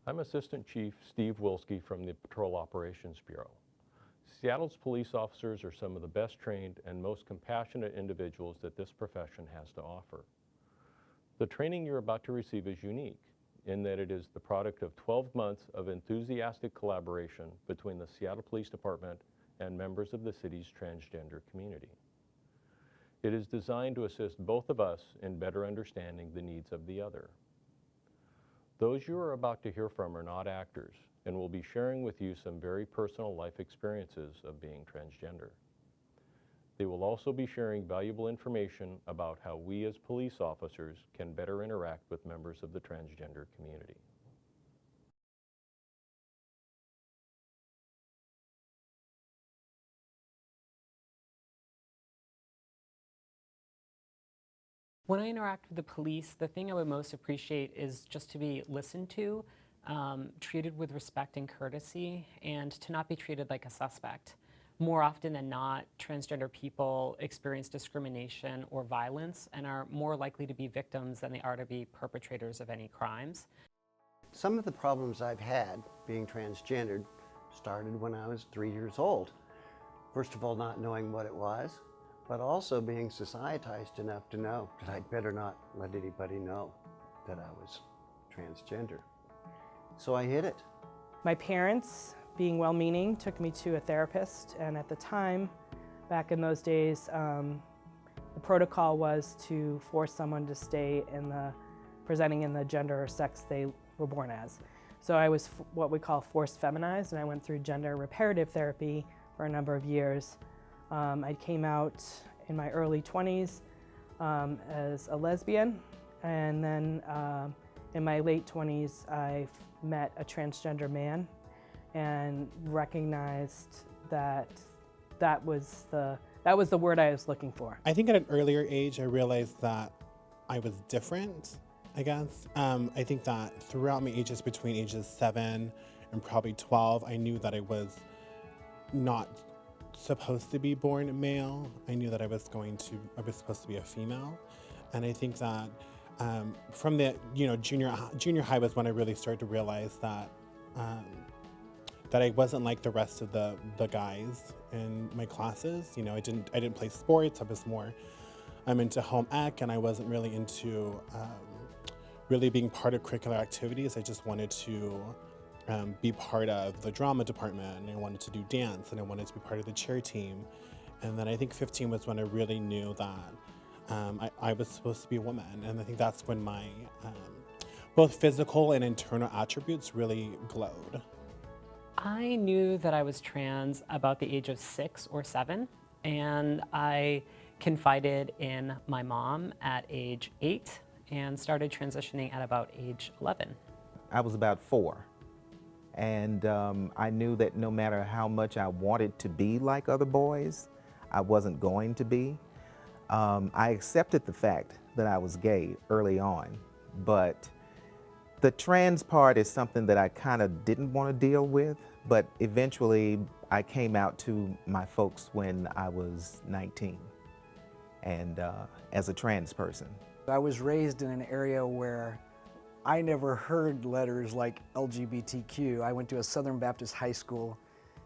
I'm Assistant Chief Steve Wilski from the Patrol Operations Bureau. Seattle's police officers are some of the best trained and most compassionate individuals that this profession has to offer. The training you're about to receive is unique in that it is the product of 12 months of enthusiastic collaboration between the Seattle Police Department and members of the city's transgender community. It is designed to assist both of us in better understanding the needs of the other. Those you are about to hear from are not actors and will be sharing with you some very personal life experiences of being transgender. They will also be sharing valuable information about how we as police officers can better interact with members of the transgender community. When I interact with the police, the thing I would most appreciate is just to be listened to, treated with respect and courtesy, and to not be treated like a suspect. More often than not, transgender people experience discrimination or violence and are more likely to be victims than they are to be perpetrators of any crimes. Some of the problems I've had being transgendered started when I was 3 years old. First of all, not knowing what it was, but also being societized enough to know that I'd better not let anybody know that I was transgender. So I hid it. My parents, being well-meaning, took me to a therapist, and at the time, back in those days, the protocol was to force someone to stay presenting in the gender or sex they were born as. So I was what we call forced feminized, and I went through gender reparative therapy for a number of years. I came out in my early 20s as a lesbian, and then in my late 20s I met a transgender man and recognized that that was the word I was looking for. I think at an earlier age I realized that I was different, I guess. I think that throughout my ages, between ages 7 and probably 12, I knew that I was not supposed to be born male. I knew that I was supposed to be a female. And I think that from the junior high was when I really started to realize that that I wasn't like the rest of the guys in my classes. You know, I didn't play sports. I was more into home ec, and I wasn't really into really being part of curricular activities. I just wanted to be part of the drama department, and I wanted to do dance, and I wanted to be part of the cheer team. And then I think 15 was when I really knew that I was supposed to be a woman, and I think that's when my both physical and internal attributes really glowed. I knew that I was trans about the age of 6 or 7, and I confided in my mom at age 8 and started transitioning at about age 11. I was about 4. And I knew that no matter how much I wanted to be like other boys, I wasn't going to be. I accepted the fact that I was gay early on, but the trans part is something that I kind of didn't want to deal with, but eventually I came out to my folks when I was 19, and as a trans person. I was raised in an area where I never heard letters like LGBTQ. I went to a Southern Baptist high school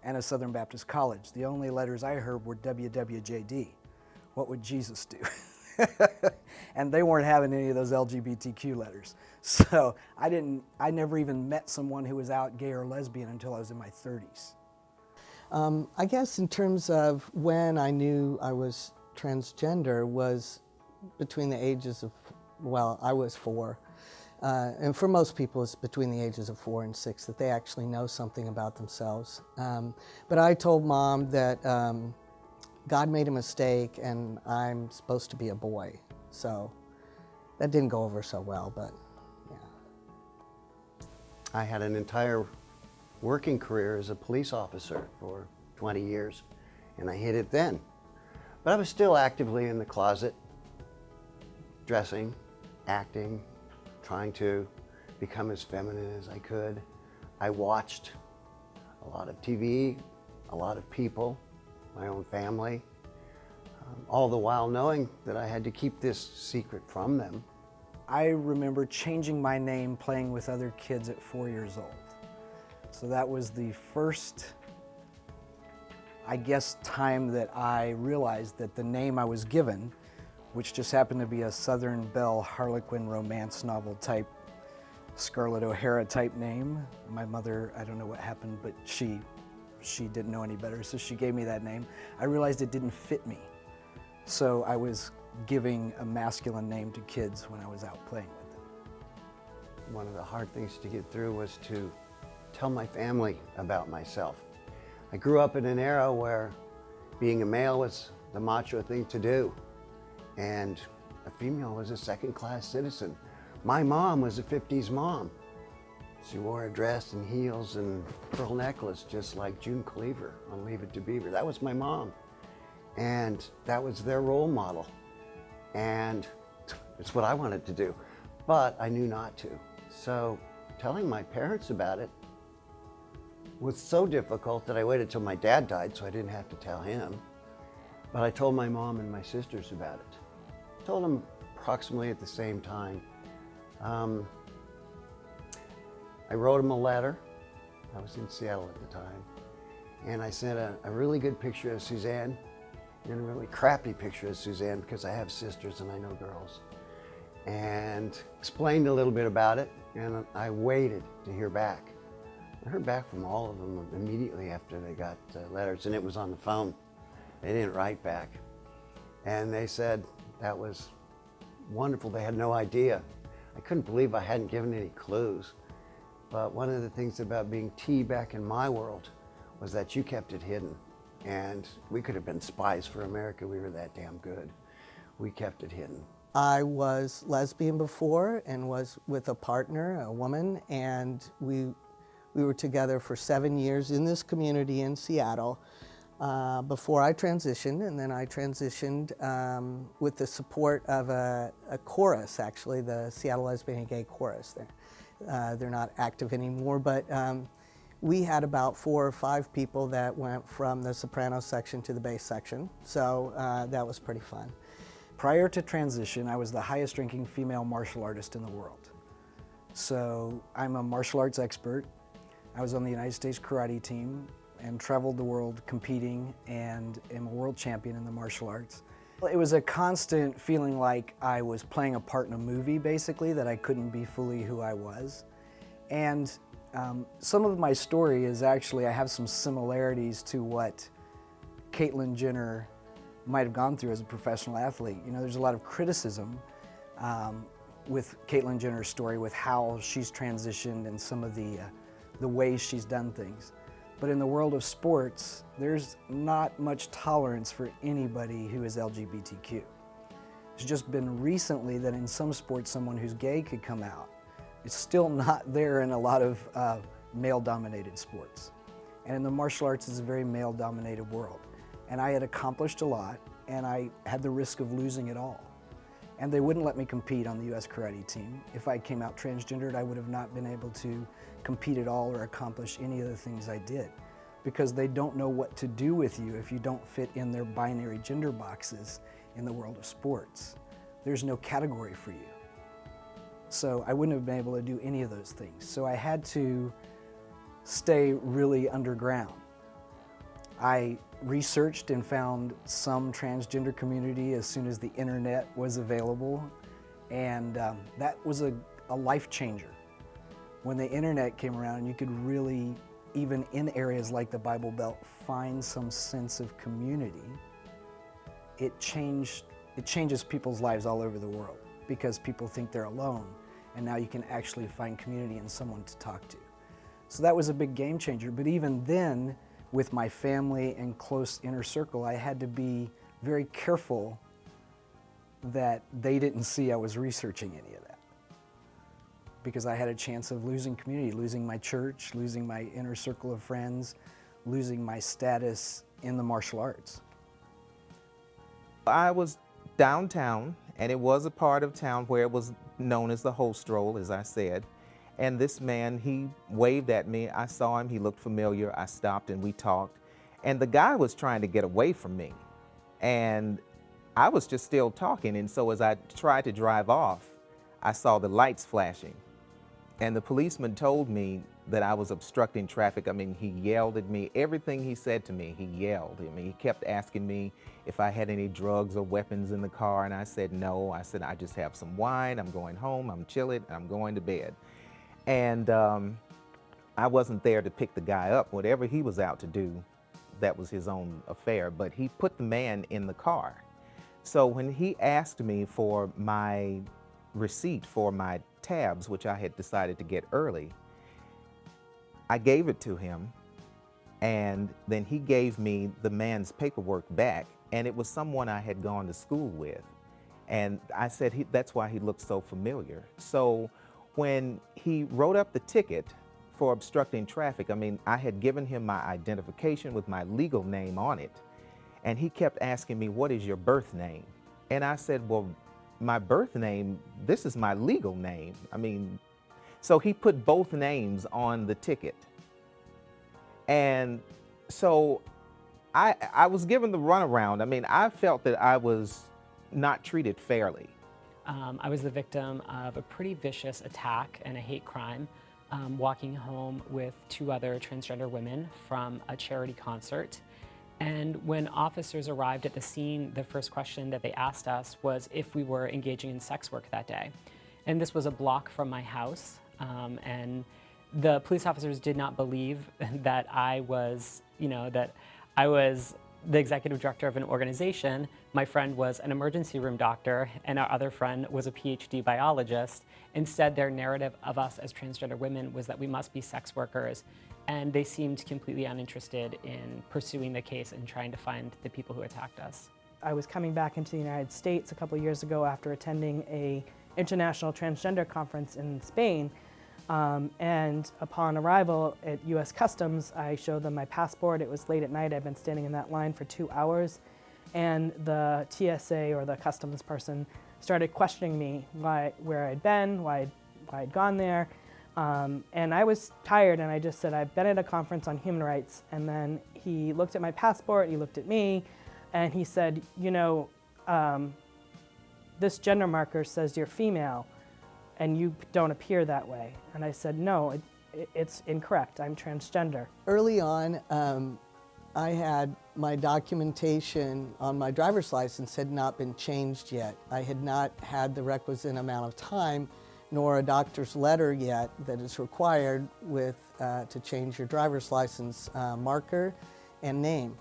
and a Southern Baptist college. The only letters I heard were WWJD. What would Jesus do? And they weren't having any of those LGBTQ letters. So I never even met someone who was out gay or lesbian until I was in my 30s. I guess in terms of when I knew I was transgender was between the ages of, well, I was 4. And for most people, it's between the ages of 4 and 6 that they actually know something about themselves. But I told Mom that God made a mistake and I'm supposed to be a boy. So that didn't go over so well, but yeah. I had an entire working career as a police officer for 20 years, and I hid it then. But I was still actively in the closet, dressing, acting, trying to become as feminine as I could. I watched a lot of TV, a lot of people, my own family, all the while knowing that I had to keep this secret from them. I remember changing my name playing with other kids at 4 years old. So that was the first, I guess, time that I realized that the name I was given, which just happened to be a Southern Belle Harlequin romance novel type, Scarlett O'Hara type name. My mother, I don't know what happened, but she didn't know any better, so she gave me that name. I realized it didn't fit me. So I was giving a masculine name to kids when I was out playing with them. One of the hard things to get through was to tell my family about myself. I grew up in an era where being a male was the macho thing to do, and a female was a second-class citizen. My mom was a 50s mom. She wore a dress and heels and pearl necklace just like June Cleaver on Leave It to Beaver. That was my mom, and that was their role model. And it's what I wanted to do, but I knew not to. So telling my parents about it was so difficult that I waited till my dad died so I didn't have to tell him. But I told my mom and my sisters about it. I told them approximately at the same time. I wrote them a letter. I was in Seattle at the time. And I sent a really good picture of Suzanne and a really crappy picture of Suzanne because I have sisters and I know girls. And explained a little bit about it, and I waited to hear back. I heard back from all of them immediately after they got letters, and it was on the phone. They didn't write back. And they said that was wonderful. They had no idea. I couldn't believe I hadn't given any clues. But one of the things about being T back in my world was that you kept it hidden. And we could have been spies for America. We were that damn good. We kept it hidden. I was lesbian before and was with a partner, a woman, and we were together for 7 years in this community in Seattle before I transitioned, and then I transitioned with the support of a chorus, actually, the Seattle Lesbian and Gay Chorus. They're not active anymore, but we had about 4 or 5 people that went from the soprano section to the bass section, so that was pretty fun. Prior to transition, I was the highest ranking female martial artist in the world. So I'm a martial arts expert. I was on the United States karate team and traveled the world competing and am a world champion in the martial arts. It was a constant feeling like I was playing a part in a movie, basically, that I couldn't be fully who I was. And some of my story is actually, I have some similarities to what Caitlyn Jenner might have gone through as a professional athlete. You know, there's a lot of criticism with Caitlyn Jenner's story, with how she's transitioned and some of the ways she's done things. But in the world of sports, there's not much tolerance for anybody who is LGBTQ. It's just been recently that in some sports, someone who's gay could come out. It's still not there in a lot of male-dominated sports. And in the martial arts, it's a very male-dominated world. And I had accomplished a lot, and I had the risk of losing it all. And they wouldn't let me compete on the US karate team. If I came out transgendered, I would have not been able to compete at all or accomplish any of the things I did, because they don't know what to do with you if you don't fit in their binary gender boxes in the world of sports. There's no category for you. So I wouldn't have been able to do any of those things. So I had to stay really underground. I researched and found some transgender community as soon as the internet was available, and that was a life changer. When the internet came around and you could really, even in areas like the Bible Belt, find some sense of community, it changes people's lives all over the world, because people think they're alone, and now you can actually find community and someone to talk to. So that was a big game changer. But even then, with my family and close inner circle, I had to be very careful that they didn't see I was researching any of that, because I had a chance of losing community, losing my church, losing my inner circle of friends, losing my status in the martial arts. I was downtown, and it was a part of town where it was known as the Whole Stroll, as I said. And this man, he waved at me. I saw him, he looked familiar. I stopped and we talked. And the guy was trying to get away from me. And I was just still talking. And so as I tried to drive off, I saw the lights flashing. And the policeman told me that I was obstructing traffic. I mean, he yelled at me. Everything he said to me, he yelled. I mean, he kept asking me if I had any drugs or weapons in the car, and I said no. I said, I just have some wine, I'm going home, I'm chilling, I'm going to bed. And I wasn't there to pick the guy up. Whatever he was out to do, that was his own affair, but he put the man in the car. So when he asked me for my receipt for my tabs, which I had decided to get early, I gave it to him, and then he gave me the man's paperwork back, and it was someone I had gone to school with. And I said, that's why he looked so familiar. So when he wrote up the ticket for obstructing traffic, I mean, I had given him my identification with my legal name on it, and he kept asking me, what is your birth name? And I said, well, my birth name, this is my legal name. I mean, so he put both names on the ticket. And so I was given the runaround. I mean, I felt that I was not treated fairly. I was the victim of a pretty vicious attack and a hate crime, walking home with 2 other transgender women from a charity concert. And when officers arrived at the scene, the first question that they asked us was if we were engaging in sex work that day. And this was a block from my house. And the police officers did not believe that I was, that I was the executive director of an organization. My friend was an emergency room doctor, and our other friend was a PhD biologist. Instead, their narrative of us as transgender women was that we must be sex workers, and they seemed completely uninterested in pursuing the case and trying to find the people who attacked us. I was coming back into the United States a couple years ago after attending a international transgender conference in Spain. And upon arrival at US Customs, I showed them my passport. It was late at night. I'd been standing in that line for 2 hours. And the TSA, or the customs person, started questioning me where I'd been, why I'd gone there. And I was tired, and I just said, I've been at a conference on human rights. And then he looked at my passport, he looked at me, and he said, this gender marker says you're female, and you don't appear that way. And I said, no, it's incorrect, I'm transgender. Early on, I had my documentation on my driver's license had not been changed yet. I had not had the requisite amount of time, nor a doctor's letter yet that is required to change your driver's license marker and name.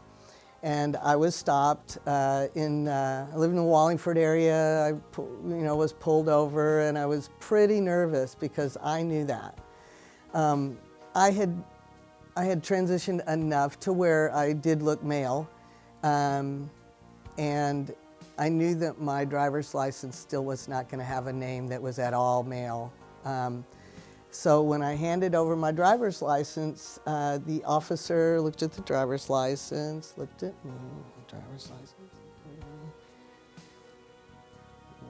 And I was stopped I live in the Wallingford area. I was pulled over, and I was pretty nervous because I knew that. I had transitioned enough to where I did look male, and I knew that my driver's license still was not going to have a name that was at all male. So when I handed over my driver's license, the officer looked at the driver's license, looked at me, driver's license,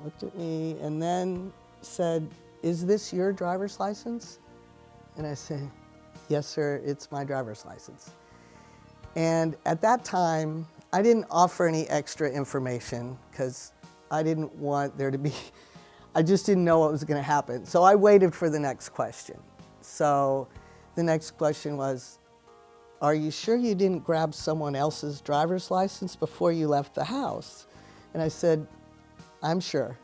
looked at me, and then said, "Is this your driver's license?" And I said, "Yes, sir, it's my driver's license." And at that time, I didn't offer any extra information because I didn't want there to be, I just didn't know what was going to happen. So I waited for the next question. So the next question was, "Are you sure you didn't grab someone else's driver's license before you left the house?" And I said, "I'm sure."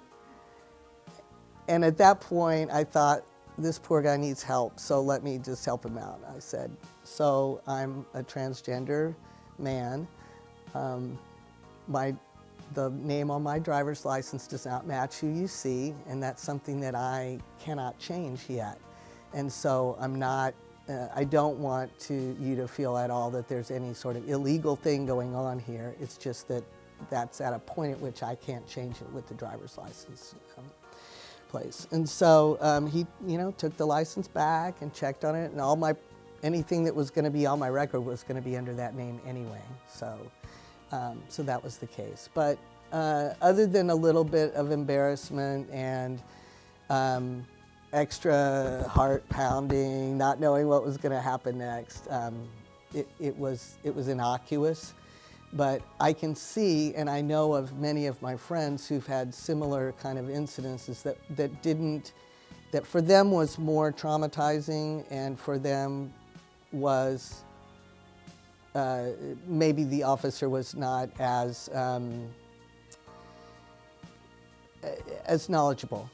And at that point, I thought, this poor guy needs help, so let me just help him out. I said, "So I'm a transgender man. The name on my driver's license does not match who you see, and that's something that I cannot change yet. And so I don't want you to feel at all that there's any sort of illegal thing going on here. It's just that that's at a point at which I can't change it with the driver's license place." And so he, took the license back and checked on it, and anything that was going to be on my record was going to be under that name anyway. So that was the case. But other than a little bit of embarrassment and extra heart pounding, not knowing what was going to happen next, it was innocuous. But I can see, and I know of many of my friends who've had similar kind of incidences that for them was more traumatizing, and for them was maybe the officer was not as knowledgeable,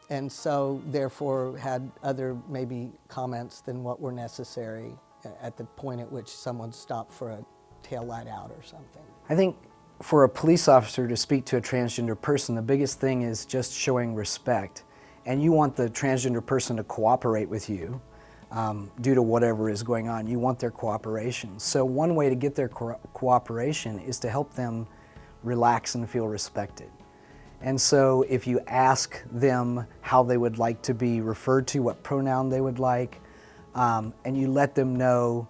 and so therefore had other maybe comments than what were necessary at the point at which someone stopped for a tail light out or something. I think for a police officer to speak to a transgender person, the biggest thing is just showing respect. And you want the transgender person to cooperate with you due to whatever is going on. You want their cooperation. So one way to get their cooperation is to help them relax and feel respected. And so if you ask them how they would like to be referred to, what pronoun they would like, and you let them know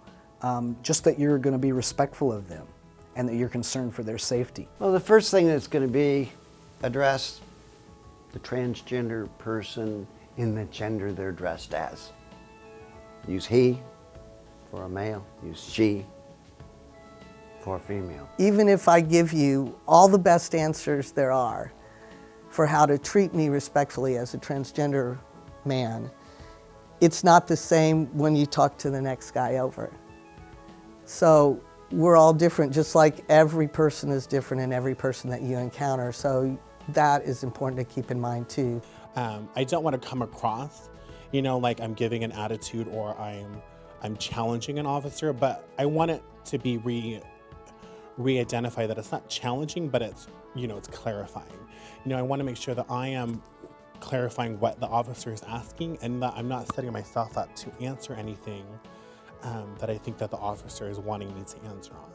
just that you're going to be respectful of them and that you're concerned for their safety. Well, the first thing that's going to be address the transgender person in the gender they're dressed as. Use he for a male, use she for a female. Even if I give you all the best answers there are for how to treat me respectfully as a transgender man, it's not the same when you talk to the next guy over. So we're all different, just like every person is different in every person that you encounter. So that is important to keep in mind too. I don't want to come across, you know, like I'm giving an attitude or I'm challenging an officer, but I want it to be re-identify that it's not challenging, but it's, you know, it's clarifying. You know, I want to make sure that I am clarifying what the officer is asking and that I'm not setting myself up to answer anything that I think that the officer is wanting me to answer on.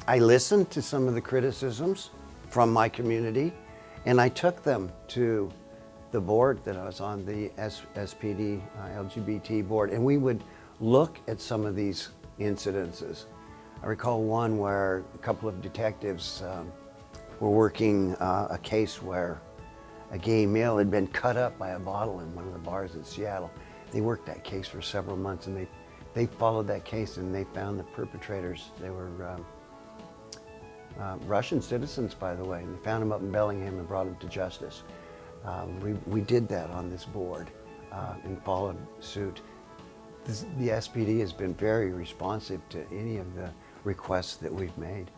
I listened to some of the criticisms from my community, and I took them to the board that I was on, the SPD LGBT board, and we would look at some of these incidences. I recall one where a couple of detectives were working a case where a gay male had been cut up by a bottle in one of the bars in Seattle. They worked that case for several months, and they followed that case, and they found the perpetrators. They were Russian citizens, by the way, and they found them up in Bellingham and brought them to justice. We did that on this board and followed suit. The SPD has been very responsive to any of the requests that we've made.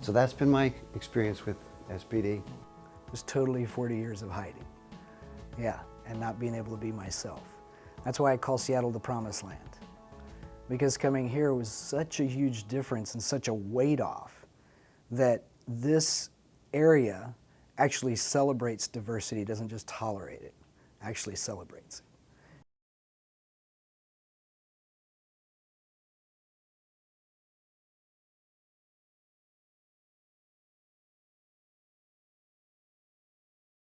So that's been my experience with SPD. It was totally 40 years of hiding. Yeah, and not being able to be myself. That's why I call Seattle the promised land. Because coming here was such a huge difference and such a weight off that this area actually celebrates diversity, doesn't just tolerate it, actually celebrates it.